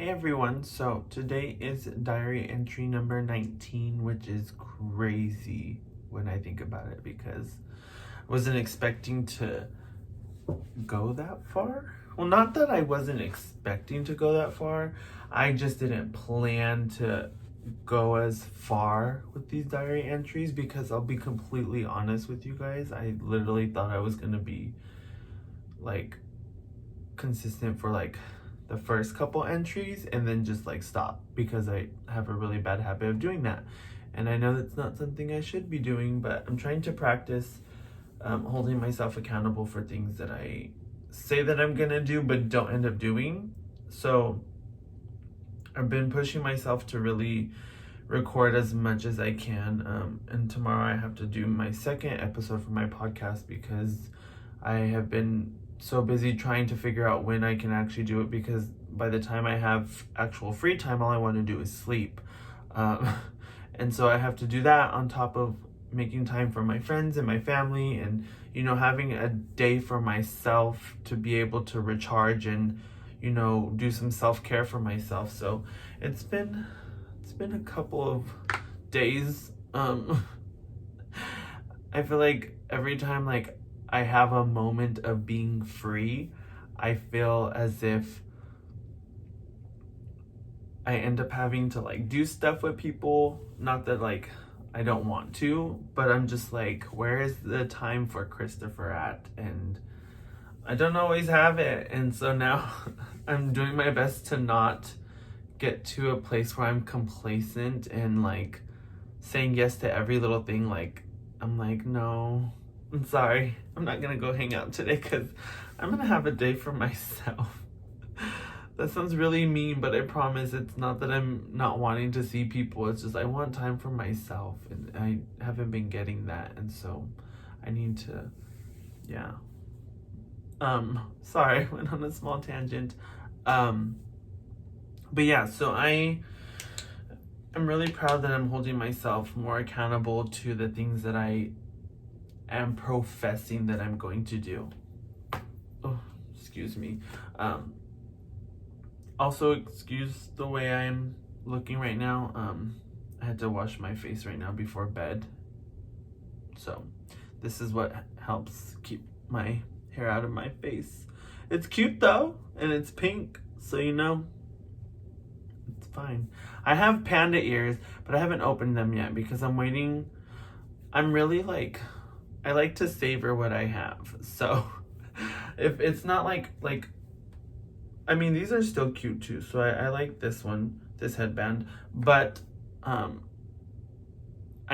Hey everyone, so today is diary entry number 19, which is crazy when I think about it because I wasn't expecting to go that far. Well, not that I wasn't expecting to go that far, I just didn't plan to go as far with these diary entries because I'll be completely honest with you guys. I literally thought I was gonna be like consistent for like the first couple entries and then just like stop because I have a really bad habit of doing that. And I know that's not something I should be doing, but I'm trying to practice holding myself accountable for things that I say that I'm gonna do but don't end up doing. So I've been pushing myself to really record as much as I can. And tomorrow I have to do my second episode for my podcast because I have been so busy trying to figure out when I can actually do it because by the time I have actual free time, all I want to do is sleep. And so I have to do that on top of making time for my friends and my family and, you know, having a day for myself to be able to recharge and, you know, do some self-care for myself. So it's been a couple of days. I feel like every time like I have a moment of being free, I feel as if I end up having to like do stuff with people. Not that like I don't want to, but I'm just like, where is the time for Christopher at? And I don't always have it. And so now I'm doing my best to not get to a place where I'm complacent and like saying yes to every little thing. Like, I'm like, no, I'm sorry, I'm not gonna go hang out today because I'm gonna have a day for myself. That sounds really mean, but I promise it's not that I'm not wanting to see people. It's just I want time for myself and I haven't been getting that. And so I need to, yeah. Sorry, I went on a small tangent. But yeah, so I'm really proud that I'm holding myself more accountable to the things that I am professing that I'm going to do. Oh, excuse me. Also, excuse the way I'm looking right now. I had to wash my face right now before bed. So this is what helps keep my hair out of my face. It's cute though, and it's pink, so you know, it's fine. I have panda ears, but I haven't opened them yet because I'm waiting. I'm really like, I like to savor what I have. So if it's not like, I mean, these are still cute too. So I like this one, this headband, but I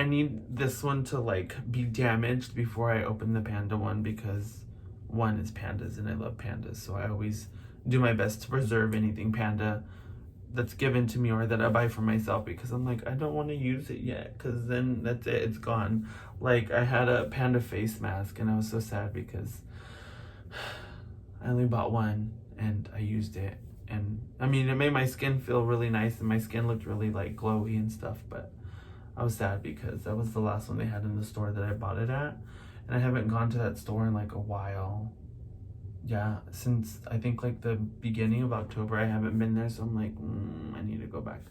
need this one to like be damaged before I open the panda one because one is pandas and I love pandas. So I always do my best to preserve anything panda that's given to me or that I buy for myself because I'm like, I don't want to use it yet because then that's it, it's gone. Like I had a panda face mask and I was so sad because I only bought one and I used it. And I mean, it made my skin feel really nice and my skin looked really like glowy and stuff, but I was sad because that was the last one they had in the store that I bought it at. And I haven't gone to that store in like a while. Yeah, since I think like the beginning of October, I haven't been there, so I'm like, I need to go back.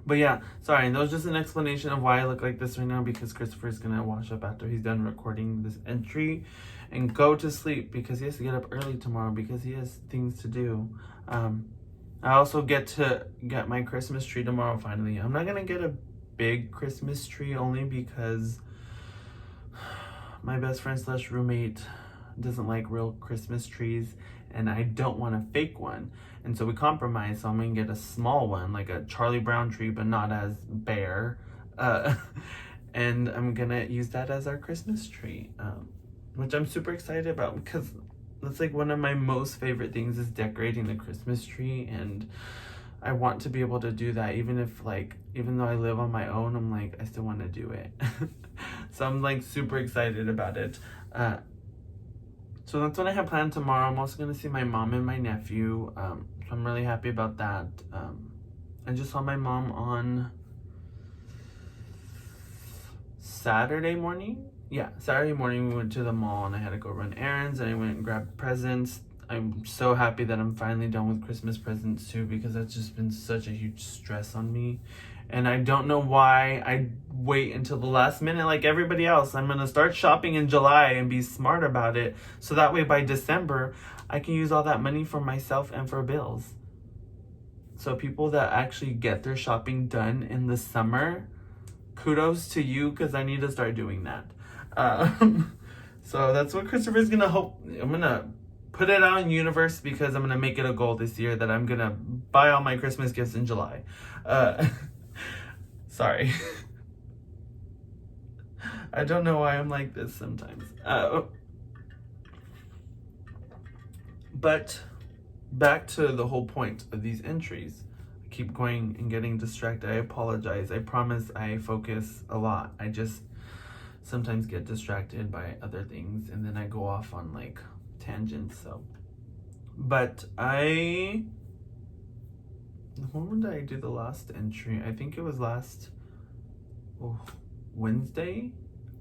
But yeah, sorry, that was just an explanation of why I look like this right now because Christopher's gonna wash up after he's done recording this entry and go to sleep because he has to get up early tomorrow because he has things to do. I also get to get my Christmas tree tomorrow finally. I'm not gonna get a big Christmas tree only because my best friend slash roommate doesn't like real Christmas trees and I don't want a fake one. And so we compromised, so I'm gonna get a small one, like a Charlie Brown tree, but not as bare. And I'm gonna use that as our Christmas tree, which I'm super excited about because that's like one of my most favorite things is decorating the Christmas tree. And I want to be able to do that even though I live on my own, I'm like, I still want to do it. So I'm like super excited about it. So that's what I have planned tomorrow. I'm also going to see my mom and my nephew. So I'm really happy about that. I just saw my mom on Saturday morning. Yeah, Saturday morning we went to the mall and I had to go run errands and I went and grabbed presents. I'm so happy that I'm finally done with Christmas presents too, because that's just been such a huge stress on me. And I don't know why I wait until the last minute like everybody else. I'm going to start shopping in July and be smart about it. So that way by December, I can use all that money for myself and for bills. So people that actually get their shopping done in the summer, kudos to you, because I need to start doing that. So that's what Christopher's going to hope. I'm going to put it out in universe, because I'm going to make it a goal this year that I'm going to buy all my Christmas gifts in July. Sorry. I don't know why I'm like this sometimes. But back to the whole point of these entries. I keep going and getting distracted. I apologize. I promise I focus a lot. I just sometimes get distracted by other things, and then I go off on like tangents. So, but when did I do the last entry? I think it was last Wednesday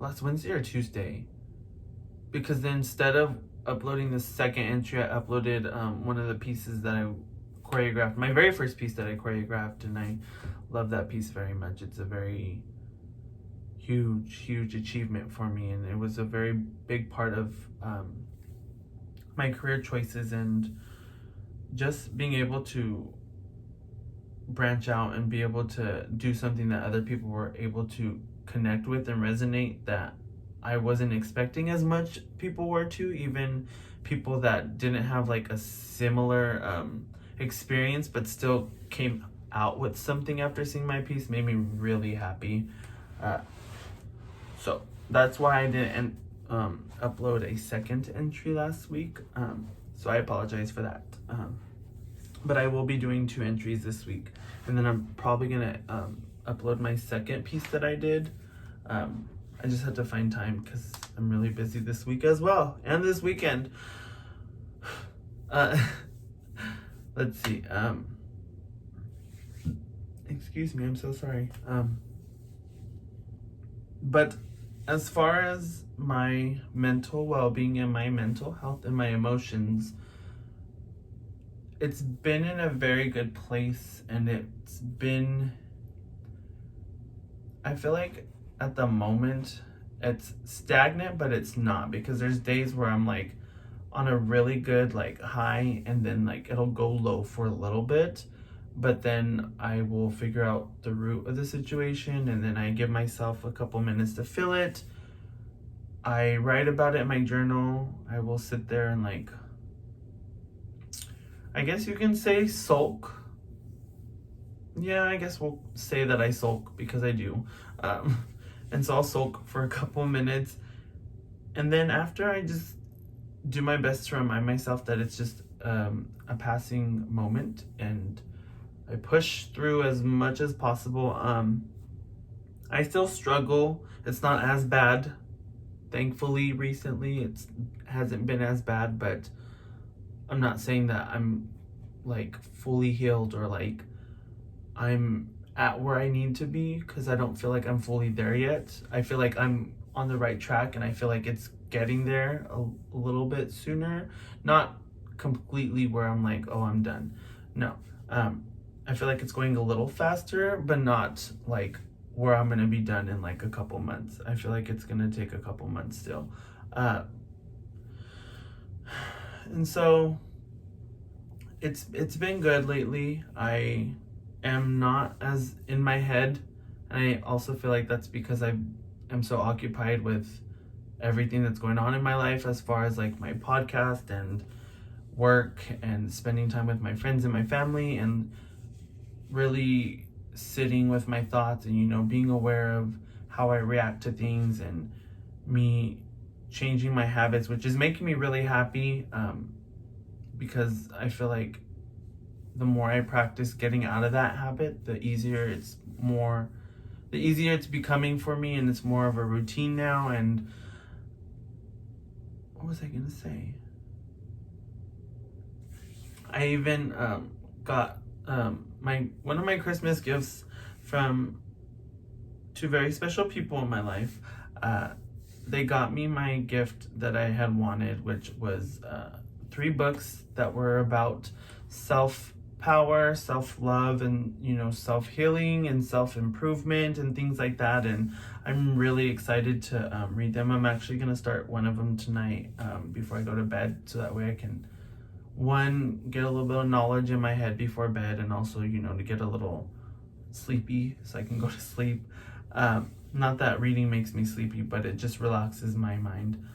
or Tuesday, because then instead of uploading the second entry, I uploaded one of the pieces that I choreographed, my very first piece that I choreographed, and I love that piece very much. It's a very huge achievement for me, and it was a very big part of my career choices, and just being able to branch out and be able to do something that other people were able to connect with and resonate, that I wasn't expecting as much people were to, even people that didn't have like a similar experience but still came out with something after seeing my piece, made me really happy. So that's why I didn't upload a second entry last week, so I apologize for that. But I will be doing 2 entries this week, and then I'm probably gonna upload my second piece that I did. I just had to find time because I'm really busy this week as well, and this weekend. Let's see. Excuse me, I'm so sorry. But as far as my mental well-being and my mental health and my emotions, it's been in a very good place, and I feel like at the moment it's stagnant, but it's not, because there's days where I'm like on a really good like high, and then like it'll go low for a little bit, but then I will figure out the root of the situation, and then I give myself a couple minutes to feel it. I write about it in my journal. I will sit there and like, I guess you can say sulk. Yeah, I guess we'll say that I sulk, because I do. And so I'll sulk for a couple minutes, and then after, I just do my best to remind myself that it's just a passing moment, and I push through as much as possible. I still struggle. It's not as bad. Thankfully, recently, it hasn't been as bad, but I'm not saying that I'm like fully healed or like I'm at where I need to be, because I don't feel like I'm fully there yet. I feel like I'm on the right track, and I feel like it's getting there a little bit sooner. Not completely where I'm like, oh, I'm done. No. I feel like it's going a little faster, but not like where I'm going to be done in like a couple months. I feel like it's going to take a couple months still. And so it's been good lately. I am not as in my head, and I also feel like that's because I am so occupied with everything that's going on in my life, as far as like my podcast and work and spending time with my friends and my family, and really sitting with my thoughts, and being aware of how I react to things, and me changing my habits, which is making me really happy, because I feel like the more I practice getting out of that habit, the easier it's becoming for me, and it's more of a routine now. And what was I gonna say? I even got one of my Christmas gifts from 2 very special people in my life. They got me my gift that I had wanted, which was 3 books that were about self-power, self-love, and, self-healing and self-improvement and things like that. And I'm really excited to read them. I'm actually going to start one of them tonight before I go to bed, so that way I can, one, get a little bit of knowledge in my head before bed, and also, to get a little sleepy so I can go to sleep. Not that reading makes me sleepy, but it just relaxes my mind.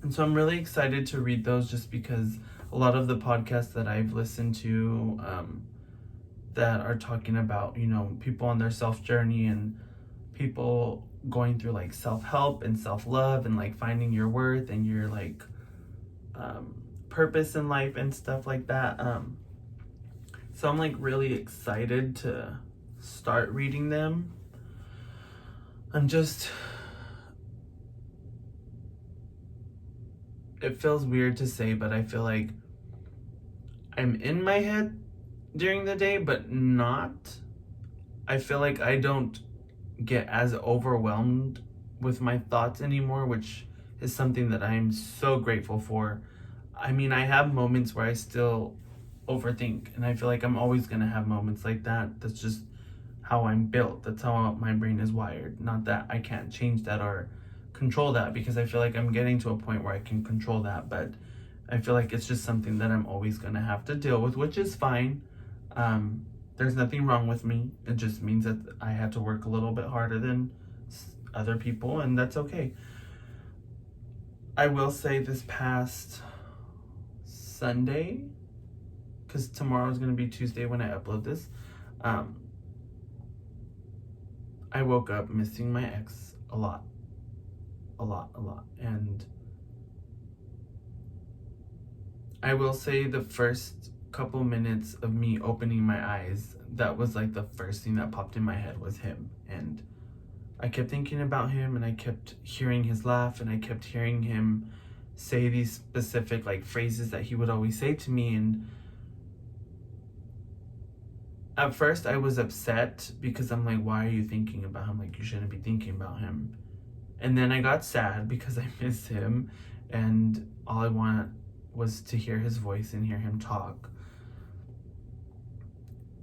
And so I'm really excited to read those, just because a lot of the podcasts that I've listened to that are talking about, people on their self journey and people going through like self-help and self-love and like finding your worth and your like purpose in life and stuff like that. So I'm like really excited to start reading them. It feels weird to say, but I feel like I'm in my head during the day, but not. I feel like I don't get as overwhelmed with my thoughts anymore, which is something that I'm so grateful for. I mean, I have moments where I still overthink, and I feel like I'm always going to have moments like that. That's just how I'm built. That's how my brain is wired. Not that I can't change that or control that, because I feel like I'm getting to a point where I can control that, but I feel like it's just something that I'm always going to have to deal with, which is fine. There's nothing wrong with me. It just means that I had to work a little bit harder than other people, and that's okay. I will say this past Sunday, because tomorrow is going to be Tuesday when I upload this, I woke up missing my ex a lot. And I will say the first couple minutes of me opening my eyes, that was like the first thing that popped in my head was him. And I kept thinking about him, and I kept hearing his laugh, and I kept hearing him say these specific like phrases that he would always say to me. And at first I was upset, because I'm like, why are you thinking about him? Like, you shouldn't be thinking about him. And then I got sad because I miss him, and all I want was to hear his voice and hear him talk.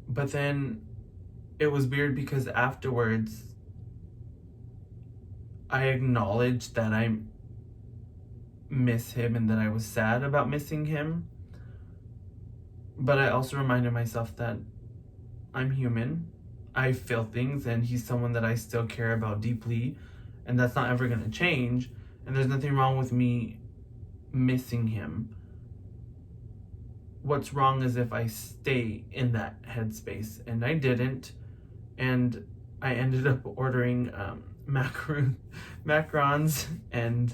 But then it was weird, because afterwards I acknowledged that I miss him and that I was sad about missing him. But I also reminded myself that I'm human. I feel things, and he's someone that I still care about deeply, and that's not ever going to change. And there's nothing wrong with me missing him. What's wrong is if I stay in that headspace, and I didn't. And I ended up ordering macarons and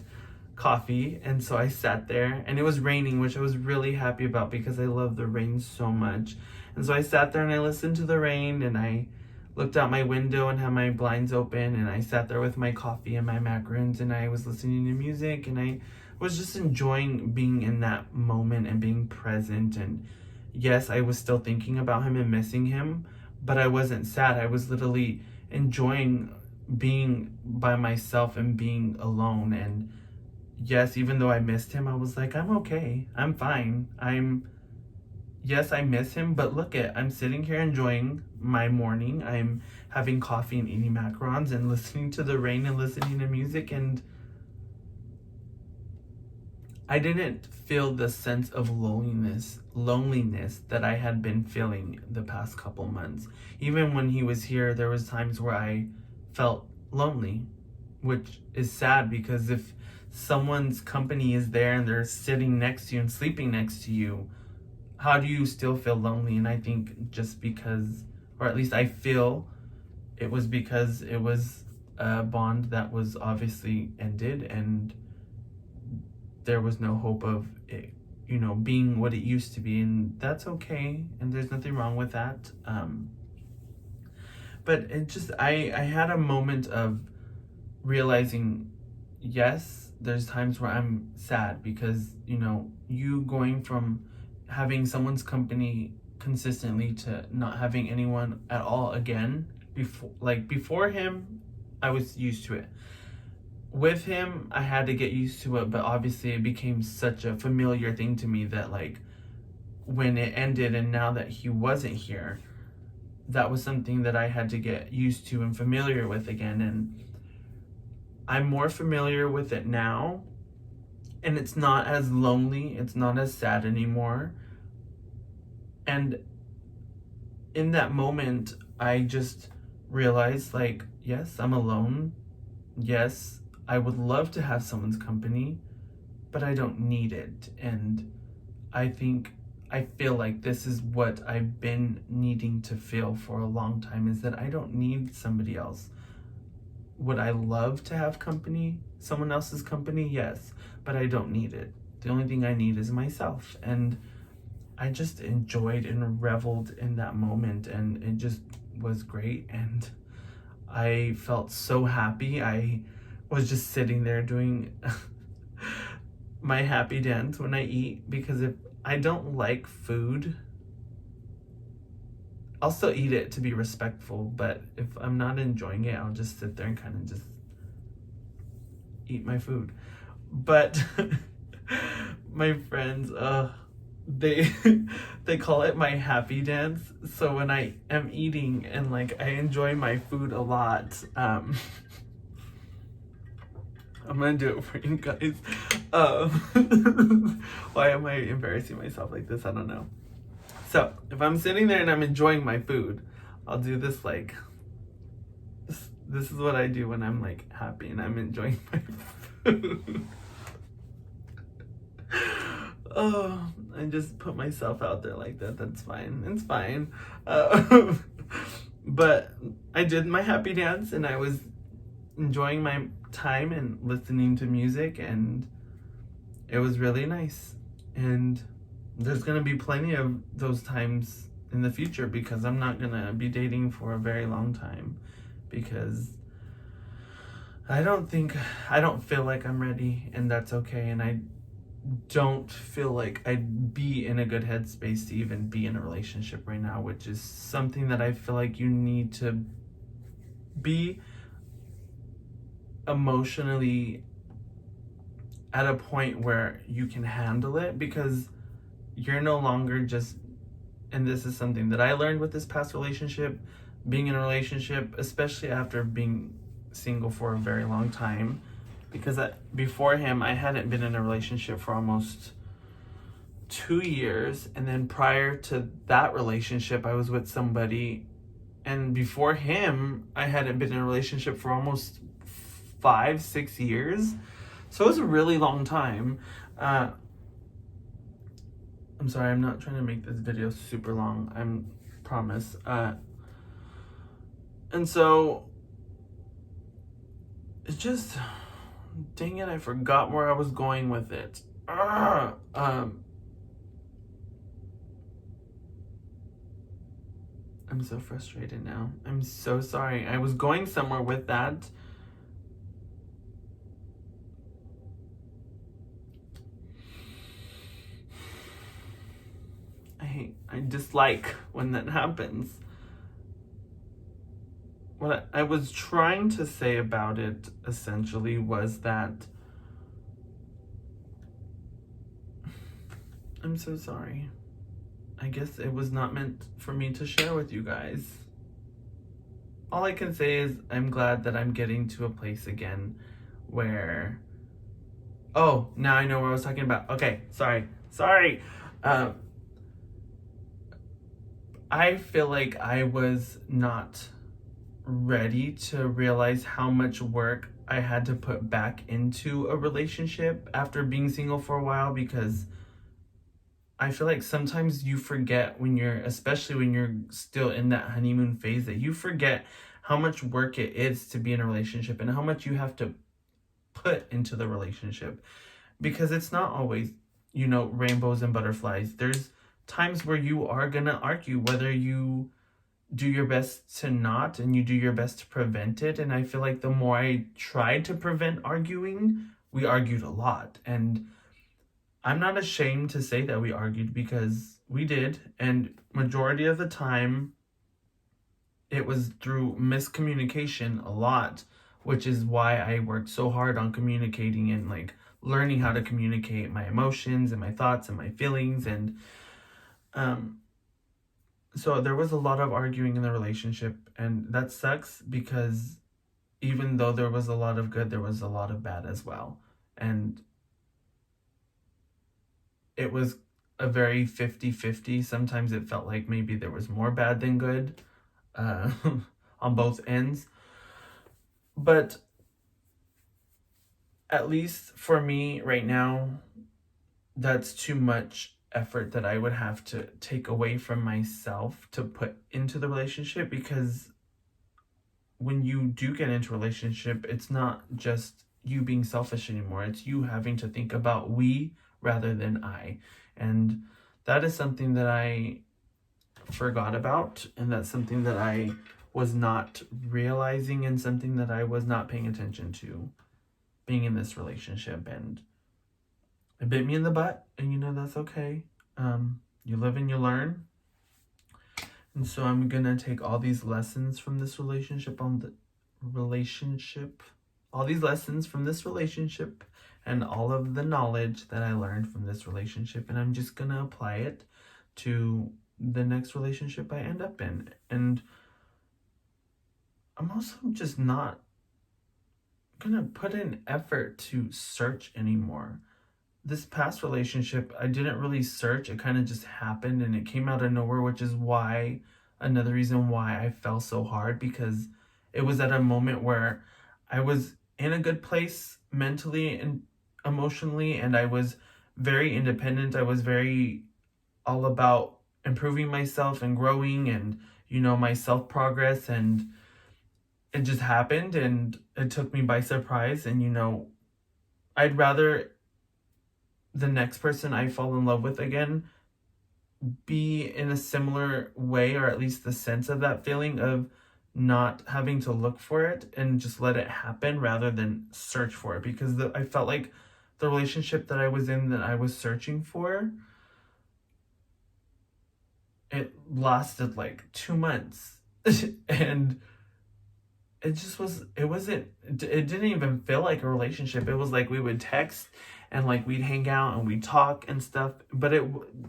coffee, and so I sat there, and it was raining, which I was really happy about, because I love the rain so much. And so I sat there and I listened to the rain, and I looked out my window and had my blinds open, and I sat there with my coffee and my macarons, and I was listening to music, and I was just enjoying being in that moment and being present. And yes, I was still thinking about him and missing him, but I wasn't sad. I was literally enjoying being by myself and being alone. And yes, even though I missed him, I was like, I'm okay. I'm fine. Yes, I miss him, but I'm sitting here enjoying my morning. I'm having coffee and eating macarons and listening to the rain and listening to music, and I didn't feel the sense of loneliness that I had been feeling the past couple months. Even when he was here, there was times where I felt lonely, which is sad, because if someone's company is there and they're sitting next to you and sleeping next to you, how do you still feel lonely? And I think just because, or at least I feel it was because it was a bond that was obviously ended, and there was no hope of it, being what it used to be. And that's okay, and there's nothing wrong with that. But it just, I had a moment of realizing, yes, there's times where I'm sad, because, you going from having someone's company consistently to not having anyone at all again. Before him, I was used to it. with him, I had to get used to it, but obviously it became such a familiar thing to me that, like, when it ended and now that he wasn't here, that was something that I had to get used to and familiar with again. And I'm more familiar with it now, and it's not as lonely, it's not as sad anymore. And in that moment, I just realized, like, yes, I'm alone. Yes, I would love to have someone's company, but I don't need it. And I feel like this is what I've been needing to feel for a long time, is that I don't need somebody else. Would I love to have company, someone else's company? Yes, but I don't need it. The only thing I need is myself. And I just enjoyed and reveled in that moment, and it just was great. And I felt so happy. I was just sitting there doing my happy dance when I eat, because if I don't like food, I'll still eat it to be respectful, but if I'm not enjoying it, I'll just sit there and kind of just eat my food. But my friends, they they call it my happy dance. So when I am eating and, like, I enjoy my food a lot, I'm gonna do it for you guys. Why am I embarrassing myself like this? I don't know. So if I'm sitting there and I'm enjoying my food, I'll do this, like, this is what I do when I'm, like, happy and I'm enjoying my food. Oh, I just put myself out there like that. That's fine. It's fine. But I did my happy dance and I was enjoying my time and listening to music, and it was really nice. And there's going to be plenty of those times in the future, because I'm not going to be dating for a very long time, because I don't feel like I'm ready, and that's okay. And I don't feel like I'd be in a good headspace to even be in a relationship right now, which is something that I feel like you need to be emotionally at a point where you can handle it, because you're no longer just, and this is something that I learned with this past relationship, being in a relationship, especially after being single for a very long time, because before him, I hadn't been in a relationship for almost 2 years. And then prior to that relationship, I was with somebody. And before him, I hadn't been in a relationship for almost 5-6 years. So it was a really long time. I'm sorry, I'm not trying to make this video super long. I promise. And so it's just, dang it, I forgot where I was going with it. I'm so frustrated now. I'm so sorry. I was going somewhere with that. I dislike when that happens. What I was trying to say about it essentially was that I'm so sorry. I guess it was not meant for me to share with you guys. All I can say is I'm glad that I'm getting to a place again where, oh, now I know what I was talking about. Okay, sorry. I feel like I was not ready to realize how much work I had to put back into a relationship after being single for a while, because I feel like sometimes you forget especially when you're still in that honeymoon phase, that you forget how much work it is to be in a relationship and how much you have to put into the relationship, because it's not always, rainbows and butterflies. There's times where you are gonna argue, whether you do your best to not and you do your best to prevent it. And I feel like the more I tried to prevent arguing, we argued a lot. And I'm not ashamed to say that we argued, because we did. And majority of the time, it was through miscommunication a lot. which is why I worked so hard on communicating and like learning how to communicate my emotions and my thoughts and my feelings. And um so there was a lot of arguing in the relationship, and that sucks because even though there was a lot of good, there was a lot of bad as well. And it was a very 50-50. Sometimes it felt like maybe there was more bad than good uh, on both ends. But at least for me right now, that's too much effort that I would have to take away from myself to put into the relationship, because when you do get into a relationship, it's not just you being selfish anymore. It's you having to think about we rather than I. And that is something that I forgot about, and that's something that I was not realizing, and something that I was not paying attention to being in this relationship. And it bit me in the butt, and that's okay. You live and you learn. And so I'm gonna take all these lessons from this relationship all these lessons from this relationship and all of the knowledge that I learned from this relationship, and I'm just gonna apply it to the next relationship I end up in. And I'm also just not gonna put in effort to search anymore. This past relationship, I didn't really search. It kind of just happened and it came out of nowhere, which is another reason why I fell so hard, because it was at a moment where I was in a good place mentally and emotionally, and I was very independent. I was very all about improving myself and growing and, my self progress. And it just happened and it took me by surprise. And, I'd rather the next person I fall in love with again be in a similar way, or at least the sense of that feeling of not having to look for it and just let it happen rather than search for it. Because I felt like the relationship that I was in, that I was searching for, it lasted like 2 months. And it didn't even feel like a relationship. It was like we would text and like we'd hang out and we'd talk and stuff, but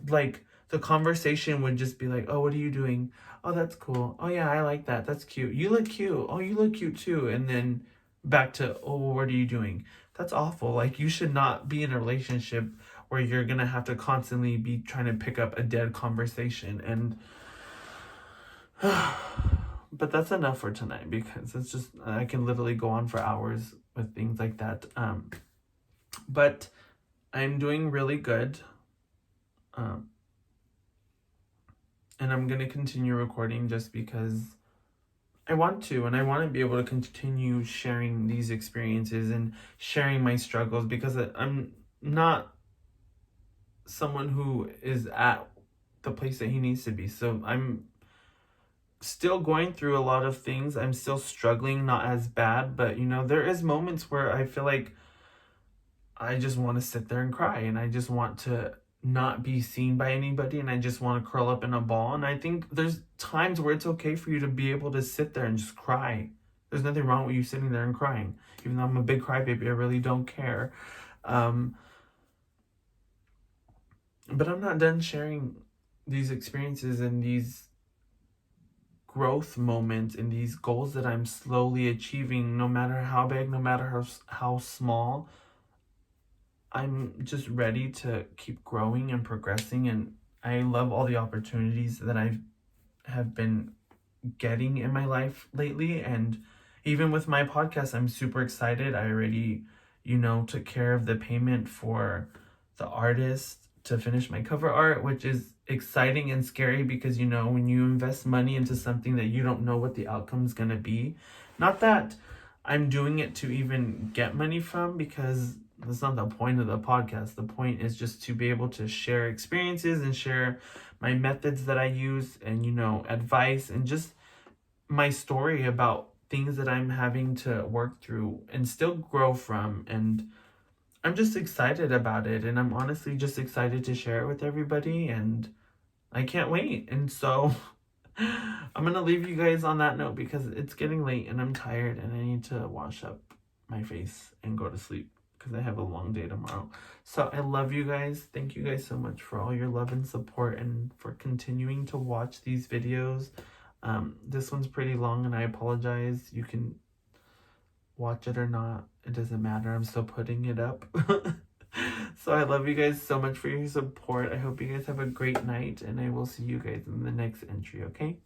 like the conversation would just be like, oh, what are you doing? Oh, that's cool. Oh yeah, I like that. That's cute. You look cute. Oh, you look cute too. And then back to, oh, well, what are you doing? That's awful. Like, you should not be in a relationship where you're gonna have to constantly be trying to pick up a dead conversation. And but that's enough for tonight, because it's just, I can literally go on for hours with things like that. But I'm doing really good. And I'm going to continue recording just because I want to, and I want to be able to continue sharing these experiences and sharing my struggles, because I'm not someone who is at the place that he needs to be. So I'm still going through a lot of things. I'm still struggling, not as bad, but there is moments where I feel like I just want to sit there and cry, and I just want to not be seen by anybody, and I just want to curl up in a ball. And I think there's times where it's okay for you to be able to sit there and just cry. There's nothing wrong with you sitting there and crying. Even though I'm a big crybaby, I really don't care. But I'm not done sharing these experiences and these growth moments and these goals that I'm slowly achieving, no matter how big, no matter how small. I'm just ready to keep growing and progressing, and I love all the opportunities that I have been getting in my life lately. And even with my podcast, I'm super excited. I already, took care of the payment for the artist to finish my cover art, which is exciting and scary, because when you invest money into something that you don't know what the outcome is going to be, not that I'm doing it to even get money from, because that's not the point of the podcast. The point is just to be able to share experiences and share my methods that I use, and advice, and just my story about things that I'm having to work through and still grow from. And I'm just excited about it, and I'm honestly just excited to share it with everybody, and I can't wait. And so I'm gonna leave you guys on that note because it's getting late and I'm tired and I need to wash up my face and go to sleep because I have a long day tomorrow. So I love you guys. Thank you guys so much for all your love and support and for continuing to watch these videos. This one's pretty long and I apologize. You can watch it or not. It doesn't matter. I'm still putting it up. So I love you guys so much for your support. I hope you guys have a great night and I will see you guys in the next entry, okay?